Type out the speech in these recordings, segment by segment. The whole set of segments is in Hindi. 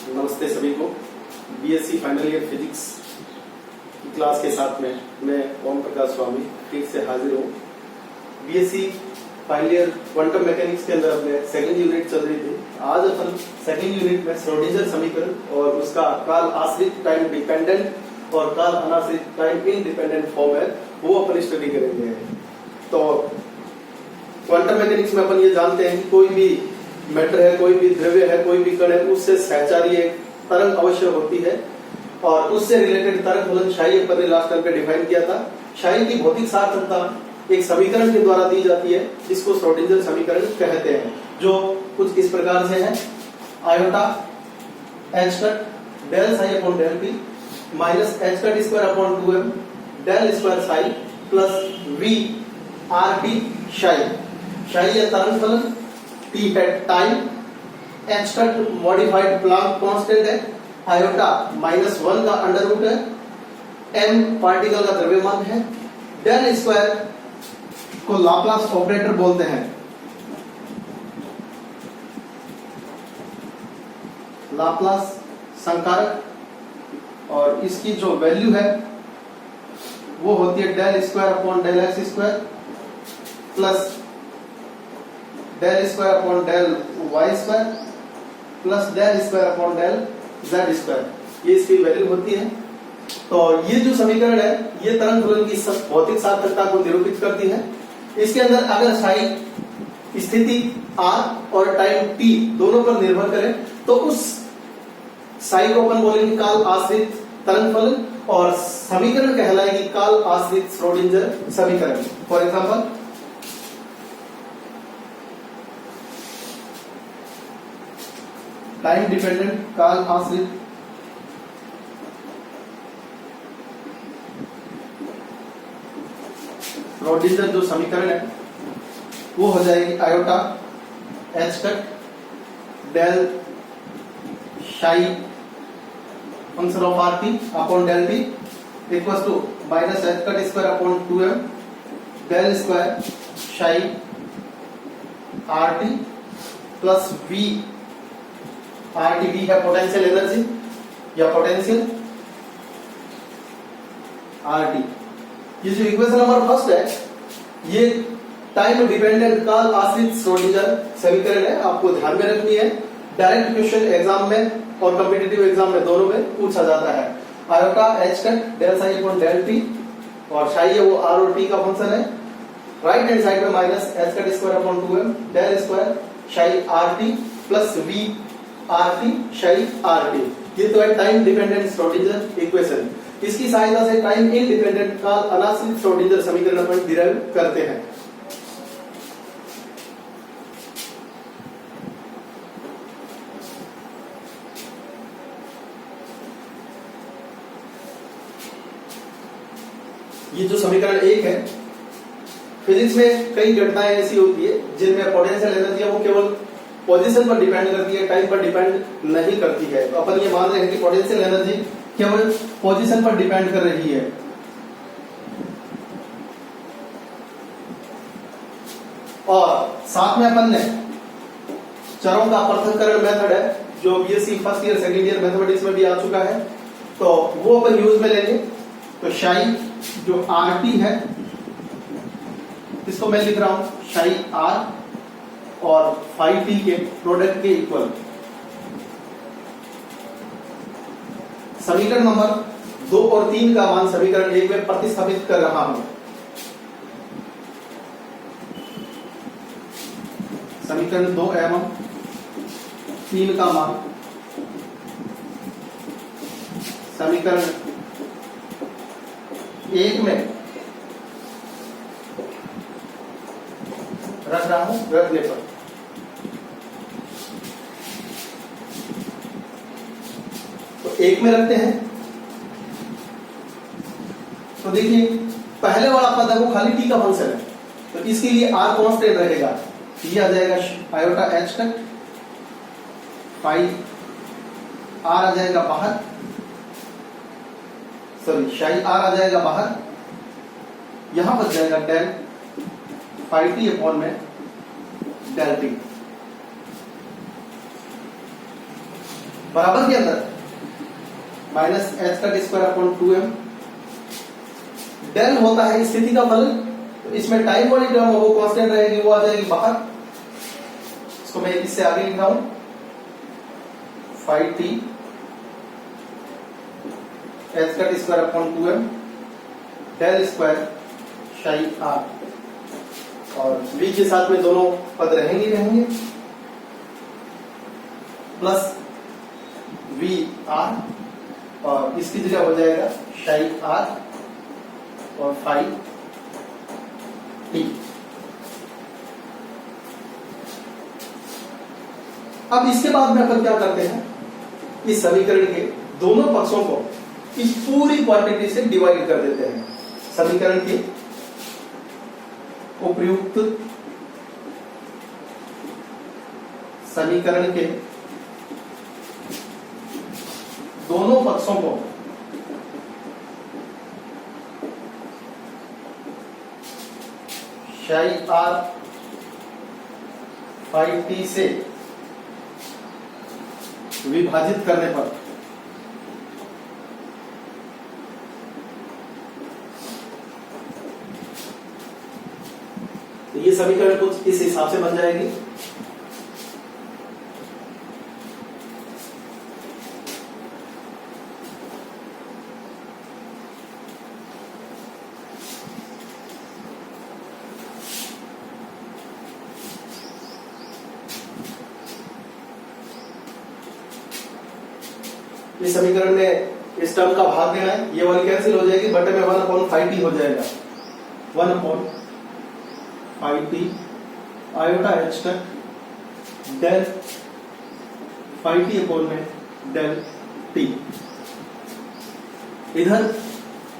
नमस्ते सभी को। बीएससी फाइनल ईयर फिजिक्स की क्लास के साथ में मैं ओम प्रकाश स्वामी फिर से हाजिर हूँ। BSc final year quantum mechanics के अंदर अपने सेकंड यूनिट चल रही थी। आज अपन सेकंड यूनिट में श्रोडिंगर समीकरण और उसका काल आश्रित टाइम डिपेंडेंट और काल अनाश्रित टाइम इंडिपेंडेंट फॉर्म है वो अपन स्टडी करेंगे। तो क्वांटम मैकेनिक्स में अपन ये जानते हैं कि कोई भी मैटर है, कोई भी द्रव्य है, कोई भी कण है, उससे सहचारी एक तरंग अवश्य होती है और उससे रिलेटेड तरंग फलन क्षय अपन ने लास्ट टाइम पे डिफाइन किया था। क्षय की भौतिक सार्थकता एक समीकरण के द्वारा दी जाती है जिसको श्रोडिंगर समीकरण कहते हैं, जो कुछ इस प्रकार से है। Iota h cut del psi upon del t minus h cut square upon 2m del square psi plus v are t क्षय। क्षय है तरंग फलन, t है time, h cut modified Planck constant है, आयोटा -1 का अंडर रूट है, m पार्टिकल का द्रव्यमान है, डेल स्क्वायर को लाप्लास ऑपरेटर बोलते हैं। लाप्लास संकारक और इसकी जो वैल्यू है वो होती है del square upon del x square plus del square upon del y square plus del square upon del z square. ये इसकी वैल्यू होती है। तो ये जो समीकरण है ये तरंग फलन की भौतिक सार्थकता को निरूपित करती है। इसके अंदर अगर साई स्थिति r और टाइम t दोनों पर निर्भर करे तो उस साई को अपन बोलेंगे काल आश्रित तरंग फलन और समीकरण कहलाएगी काल आश्रित श्रोडिंगर समीकरण। फॉर एग्जाम्पल टाइम डिपेंडेंट काल आश्रित श्रोडिंगर जो समीकरण है वो हो जाएगी iota h cut del psi function of R T upon del T equals to minus h cut square upon 2m del square psi R T plus v are T v है पोटेंशियल एनर्जी या पोटेंशियल आर टी। ये जो इक्वेशन नंबर फर्स्ट है ये टाइम डिपेंडेंट काल आश्रित श्रोडिंगर समीकरण है, आपको ध्यान में रखनी है। डायरेक्ट क्वेश्चन एग्जाम में और कॉम्पिटिटिव एग्जाम में दोनों में पूछा जाता है। Iota h cut del psi upon del t और शाई है वो r और t का फंक्शन है। राइट हैंड साइड में minus h cut square upon 2m del square psi r t plus v r t शाई r t। ये तो है टाइम डिपेंडेंट श्रोडिंगर इक्वेशन। इसकी सहायता से टाइम इंडिपेंडेंट काल अनाश्रित श्रोडिंगर समीकरण अपन डिराइव करते हैं। ये जो समीकरण एक है, फिजिक्स में कई घटनाएं ऐसी होती है जिनमें पोटेंशियल एनर्जी है वो केवल पोजीशन पर डिपेंड करती है, टाइम पर डिपेंड नहीं करती है। तो अपन ये मान रहे हैं कि पोटेंशियल एनर्जी केवल पोजीशन पर डिपेंड कर रही है। और साथ में अपन ने चरों का पृथक्करण मेथड है जो BSc first year second year mathematics में भी आ चुका है, तो वो अपन यूज में लेंगे। तो शाई जो आर टी है इसको मैं लिख रहा हूं शाई आर और फाई टी के प्रोडक्ट के इक्वल। समीकरण नंबर 2 और 3 का मान समीकरण 1 में प्रतिस्थापित कर रहा हूं। समीकरण 2 एवं 3 का मान समीकरण 1 में रख रहा हूं रखने पर तो 1 में रखते हैं। तो देखिए पहले वाला पद है वो खाली t का फंक्शन है, तो इसके लिए r कांस्टेंट रहेगा। ये आ जाएगा iota h cut phi r आ जाएगा बाहर, सॉरी शाई r आ जाएगा बाहर, यहां बच जाएगा डेल फाई टी अपॉन में डेल टी। बराबर के अंदर माइनस एच का t square upon 2m। Del होता है स्थिति का फलन, तो इसमें टाइम वाली टर्म वो कांस्टेंट रहेगी, वो आ जाएगी बाहर। इसको मैं इससे आगे लिख रहा हूं 5t एच का t square upon 2m del square psi r, और v के साथ में दोनों पद रहेंगे प्लस वी आर, और इसकी जगह हो जाएगा शाई आर और फाइव टी। अब इसके बाद में अपन क्या करते हैं, इस समीकरण के दोनों पक्षों को इस पूरी क्वांटिटी से डिवाइड कर देते हैं। समीकरण के उपयुक्त समीकरण के दोनों पक्षों को शाई आर 5t से विभाजित करने पर तो ये समीकरण कुछ इस हिसाब से बन जाएगी। इस समीकरण में इस टर्म का भाग देना है, ये वाली कैंसिल हो जाएगी, बटे में 1/5t हो जाएगा। 1/5t आयोटा h तक डेल 5t अपॉन में डेल t। इधर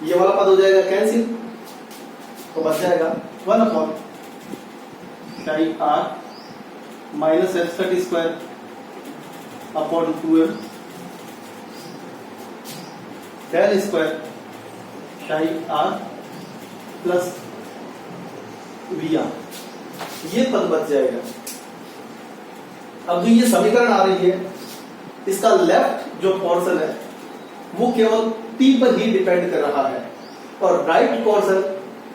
ये वाला पद हो जाएगा कैंसिल, तो बच जाएगा 1/r माइनस h का t square upon 2m del square psi are plus we r, ये पद बच जाएगा। अब जो ये समीकरण आ रही है, इसका लेफ्ट जो पोर्शन है वो केवल t पर ही डिपेंड कर रहा है, और राइट पोर्शन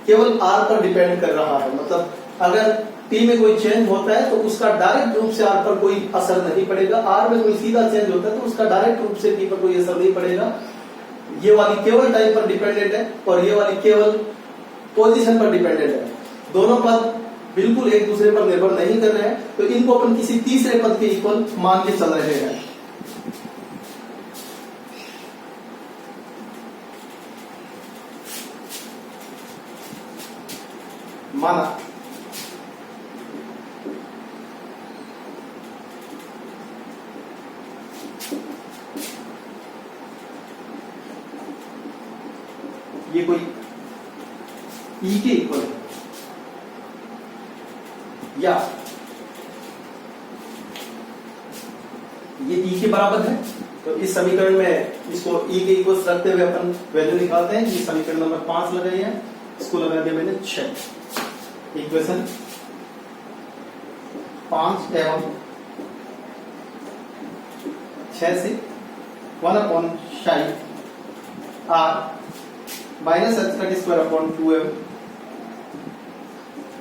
केवल r पर डिपेंड कर रहा है। मतलब अगर t में कोई चेंज होता है तो उसका डायरेक्ट रूप से r पर कोई असर नहीं पड़ेगा, r में कोई सीधा चेंज होता है तो उसका डायरेक्ट रूप से t पर कोई असर नहीं पड़ेगा। ये वाली केवल टाइम पर डिपेंडेंट है और ये वाली केवल पोजीशन पर डिपेंडेंट है। दोनों पद बिल्कुल एक दूसरे पर निर्भर नहीं कर रहे हैं, तो इनको अपन किसी तीसरे पद के इक्वल मान के चल रहे हैं। माना ये कोई ई के इक्वल है, या ये ई के बराबर है, तो इस समीकरण में इसको ई के इक्वल रखते हुए अपन वैल्यू निकालते हैं। ये समीकरण नंबर 5 लगाई है, इसको लगा दिया मैंने 6। इक्वेशन 5 एवं 6 से 1/शाई आर माइनस एच का square upon 2m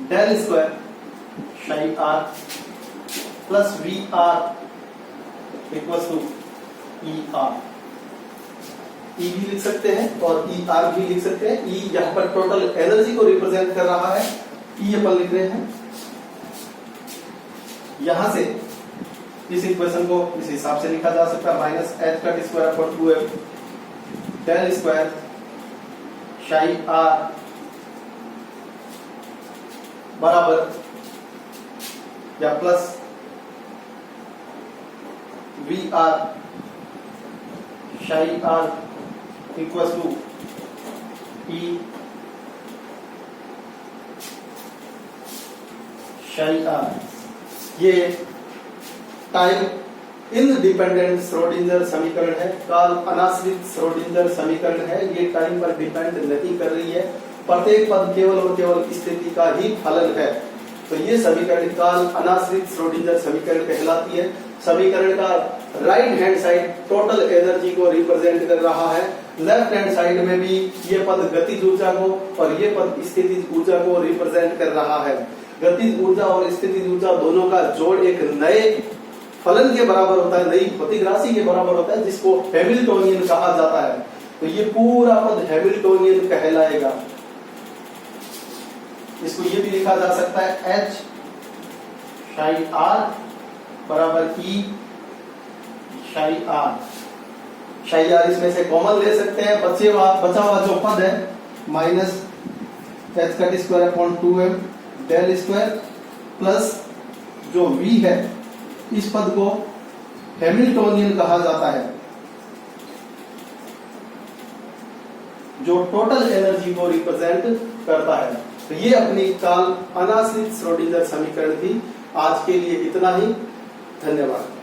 del square psi are plus we R equals to E R. E भी लिख सकते हैं और ई आर भी लिख सकते हैं। ई यहां पर टोटल एनर्जी को रिप्रेजेंट कर रहा है, ई अपन लिख रहे हैं। यहां से इस इक्वेशन को इस हिसाब से लिखा जा सकता है, माइनस एच का square upon 2m del square psi R बराबर या plus we R psi R equal to E psi R. ये टाइम इंडिपेंडेंट श्रोडिंगर समीकरण है, काल अनाश्रित श्रोडिंगर समीकरण है। ये टाइम पर डिपेंड नहीं कर रही है, प्रत्येक पद केवल और केवल स्थिति का ही फलन है। तो ये समीकरण काल अनाश्रित श्रोडिंगर समीकरण कहलाती है। समीकरण का right hand side total energy को रिप्रेजेंट कर रहा है, लेफ्ट हैंड साइड में भी ये पद गतिज ऊर्जा को और ये पद स्थितिज ऊर्जा को रिप्रेजेंट कर रहा है। गतिज ऊर्जा और स्थितिज ऊर्जा दोनों का जोड़ एक नए फलन के बराबर होता है, नई भौतिक राशि के बराबर होता है, जिसको हैमिल्टोनियन कहा जाता है। तो ये पूरा पद हैमिल्टोनियन कहलाएगा। इसको ये भी लिखा जा सकता है H psi R बराबर E psi R। psi R इसमें से कॉमन ले सकते हैं, बचा हुआ जो पद है minus h cut square upon 2m del square plus जो v है, इस पद को हैमिल्टोनियन कहा जाता है, जो टोटल एनर्जी को रिप्रेजेंट करता है। तो ये अपनी काल अनाश्रित श्रोडिंगर समीकरण थी। आज के लिए इतना ही, धन्यवाद।